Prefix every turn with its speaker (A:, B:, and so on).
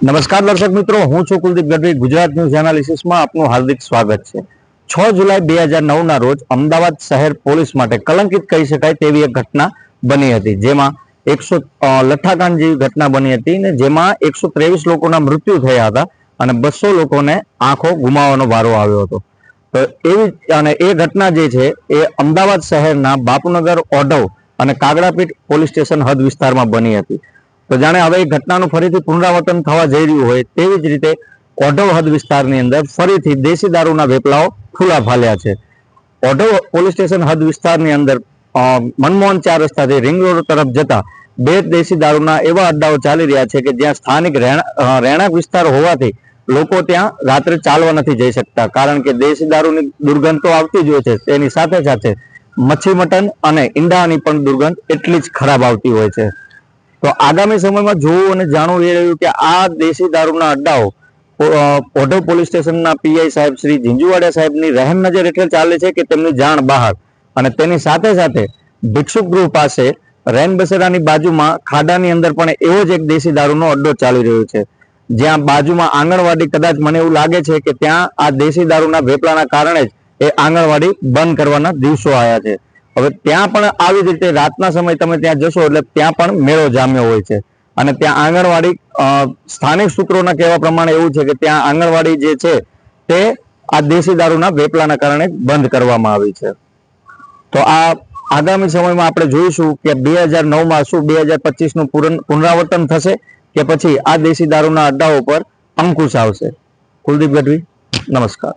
A: નમસ્કાર દર્શક મિત્રો, હું છું કુલદીપ ગઢવી. ગુજરાત ન્યૂઝ એનાલિસિસમાં આપનું હાર્દિક સ્વાગત છે. 6 જુલાઈ 2009ના રોજ અમદાવાદ શહેર પોલીસ માટે કલંકિત કહી શકાય તેવી એક ઘટના બની હતી, જેમાં 100 લઠ્ઠાકાંડ જેવી ઘટના બની હતી ને જેમાં 123 લોકોના મૃત્યુ થયા હતા અને 200 લોકોને આંખો ગુમાવવાનો વારો આવ્યો હતો. તો એવી અને એ ઘટના જે છે એ અમદાવાદ શહેરના બાપુનગર, ઓઢવ અને કાગડાપીઠ પોલીસ સ્ટેશન હદ વિસ્તારમાં બની હતી. તો જાણે હવે એ ઘટનાનું ફરીથી પુનરાવર્તન થવા જઈ રહ્યું હોય તેવી જ રીતે ઓઢવ હદ વિસ્તારની અંદર ફરીથી દેશી દારૂના વેપલાઓ ફૂલા ફાલ્યા છે. ઓઢવ પોલીસ સ્ટેશન હદ વિસ્તારની અંદર મનમોહન 4 રસ્તાથી રિંગ રોડ તરફ જતા 2 દેશી દારૂના એવા અડ્ડાઓ ચાલી રહ્યા છે કે જ્યાં સ્થાનિક રહેણાંક વિસ્તાર હોવાથી લોકો ત્યાં રાત્રે ચાલવા નથી જઈ શકતા, કારણ કે દેશી દારૂની દુર્ગંધ તો આવતી જ હોય છે, તેની સાથે સાથે મચ્છી મટન અને ઈંડાની પણ દુર્ગંધ એટલી જ ખરાબ આવતી હોય છે. તો આગામી સમયમાં જોવું અને જાણવું એ રહ્યું કે આ દેશી દારૂના અડ્ડાઓ ઓઢવ પોલીસ સ્ટેશનના પીઆઈ સાહેબ શ્રી ઝીંઝુવાડિયા સાહેબની રહેમ નજર હેઠળ ચાલે છે કે તેમની જાણ બહાર. અને તેની સાથે સાથે ભિક્ષુક ગૃહ પાસે રેનબસેરાની બાજુમાં ખાડાની અંદર પણ એવો જ એક દેશી દારૂનો અડ્ડો ચાલી રહ્યો છે, જ્યાં બાજુમાં આંગણવાડી, કદાચ મને એવું લાગે છે કે ત્યાં આ દેશી દારૂના વેપલાના કારણે જ એ આંગણવાડી બંધ કરવાના દિવસો આવ્યા છે. હવે ત્યાં પણ આવી જ રીતે રાતના સમય તમે ત્યાં જશો એટલે ત્યાં પણ મેળો જામ્યો હોય છે અને ત્યાં આંગણવાડી, સ્થાનિક સૂત્રોના કહેવા પ્રમાણે એવું છે કે ત્યાં આંગણવાડી જે છે તે આ દેશી દારૂના વેપલાના કારણે બંધ કરવામાં આવી છે. તો આ આગામી સમયમાં આપણે જોઈશું કે 2009માં શું 2025નું પુનરાવર્તન થશે કે પછી આ દેશી દારૂના અડ્ડાઓ પર અંકુશ આવશે. કુલદીપ ગઢવી, નમસ્કાર.